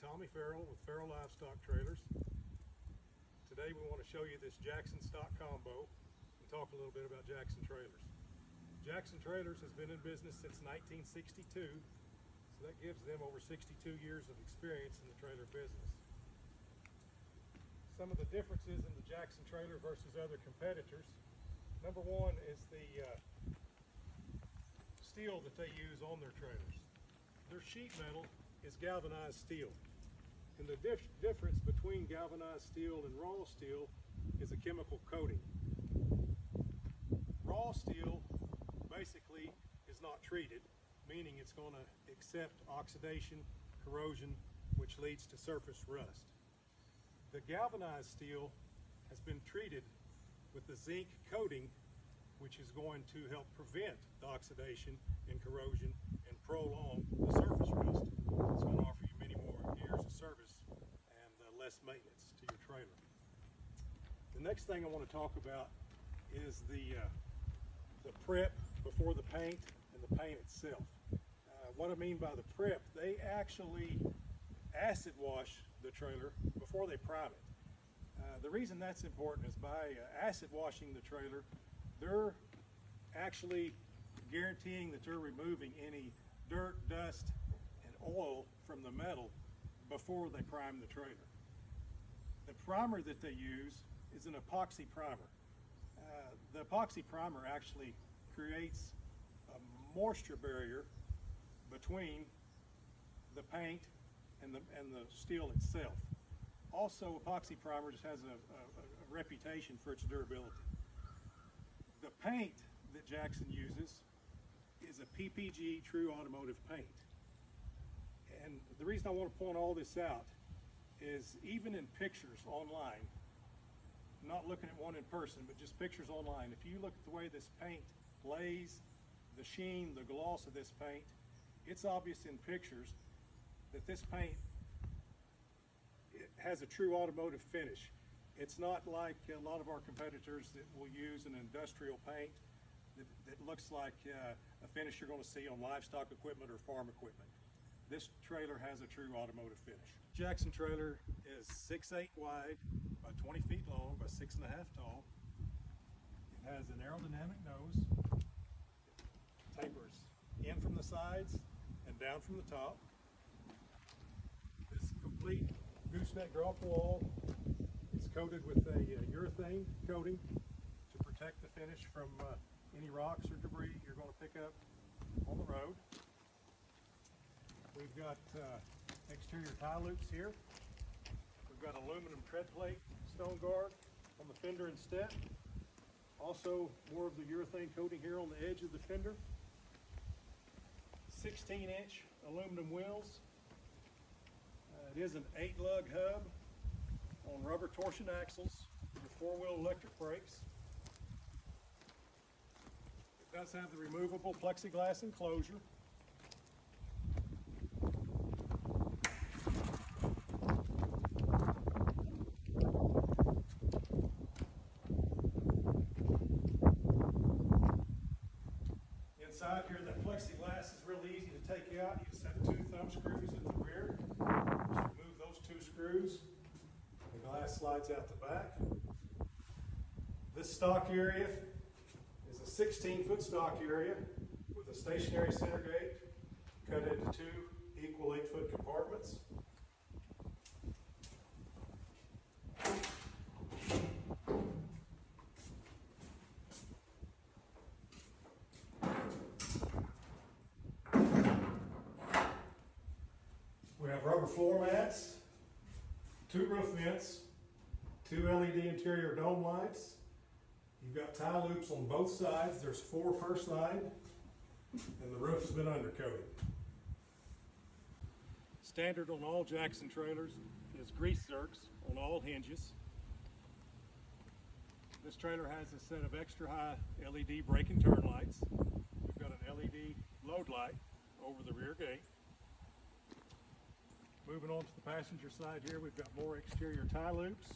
Tommy Farrell with Farrell Livestock Trailers. Today we want to show you this Jackson stock combo and talk a little bit about Jackson Trailers. Jackson Trailers has been in business since 1962, so that gives them over 62 years of experience in the trailer business. Some of the differences in the Jackson trailer versus other competitors. Number one is the steel that they use on their trailers. Their sheet metal is galvanized steel. And the difference between galvanized steel and raw steel is a chemical coating. Raw steel basically is not treated, meaning it's going to accept oxidation, corrosion, which leads to surface rust. The galvanized steel has been treated with the zinc coating, which is going to help prevent the oxidation and corrosion and prolong the surface rust. It's going to offer you many more years of service and less maintenance to your trailer. The next thing I want to talk about is the prep before the paint and the paint itself. What I mean by the prep, they actually acid wash the trailer before they prime it. The reason that's important is by acid washing the trailer, they're actually guaranteeing that they're removing any dirt, dust, and oil from the metal before they prime the trailer. The primer that they use is an epoxy primer. The epoxy primer actually creates a moisture barrier between the paint and the steel itself. Also, epoxy primer just has a reputation for its durability. The paint that Jackson uses is a PPG True Automotive paint. And the reason I want to point all this out is even in pictures online, not looking at one in person, but just pictures online, if you look at the way this paint lays, the sheen, the gloss of this paint, it's obvious in pictures that this paint has a true automotive finish. It's not like a lot of our competitors that will use an industrial paint that looks like a finish you're going to see on livestock equipment or farm equipment. This trailer has a true automotive finish. Jackson trailer is 6'8" wide by 20 feet long by 6.5 tall. It has an aerodynamic nose. It tapers in from the sides and down from the top. This complete gooseneck drop wall is coated with a urethane coating to protect the finish from any rocks or debris you're going to pick up on the road. We've got exterior tie loops here. We've got aluminum tread plate stone guard on the fender and step. Also more of the urethane coating here on the edge of the fender. 16-inch aluminum wheels. It is an 8-lug hub on rubber torsion axles with 4-wheel electric brakes. It does have the removable plexiglass enclosure. Inside here, that plexiglass is really easy to take out. You just have 2 thumb screws at the rear. Just remove those 2 screws. The glass slides out the back. This stock area is a 16-foot stock area with a stationary center gate cut into 2 equal 8-foot compartments. We have rubber floor mats, 2 roof vents, 2 LED interior dome lights. You've got tie loops on both sides. There's 4 per side, and the roof's been undercoated. Standard on all Jackson trailers is grease zerks on all hinges. This trailer has a set of extra high LED brake and turn lights. We've got an LED load light over the rear gate. Moving on to the passenger side here, we've got more exterior tie loops.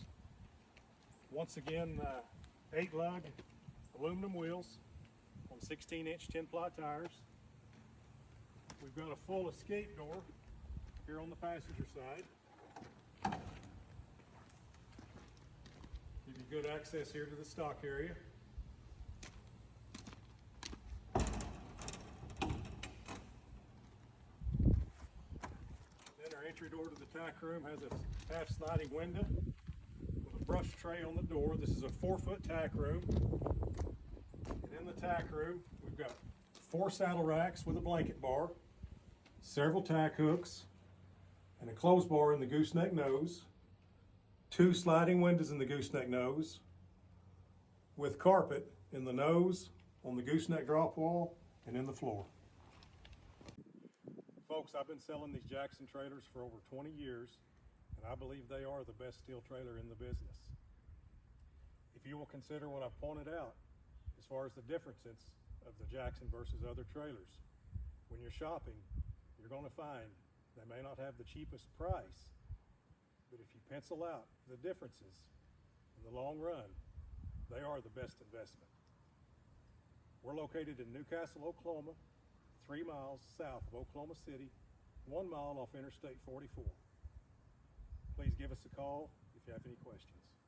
Once again, 8-lug aluminum wheels on 16-inch 10-ply tires. We've got a full escape door here here on the passenger side. Give you good access here to the stock area. Then our entry door to the tack room has a half sliding window with a brush tray on the door. This is a 4-foot tack room. And in the tack room, we've got 4 saddle racks with a blanket bar, several tack hooks, and a clothes bar in the gooseneck nose, 2 sliding windows in the gooseneck nose, with carpet in the nose, on the gooseneck drop wall, and in the floor. Folks, I've been selling these Jackson trailers for over 20 years, and I believe they are the best steel trailer in the business. If you will consider what I've pointed out as far as the differences of the Jackson versus other trailers, when you're shopping, you're going to find they may not have the cheapest price, but if you pencil out the differences in the long run, they are the best investment. We're located in Newcastle, Oklahoma, 3 miles south of Oklahoma City, 1 mile off Interstate 44. Please give us a call if you have any questions.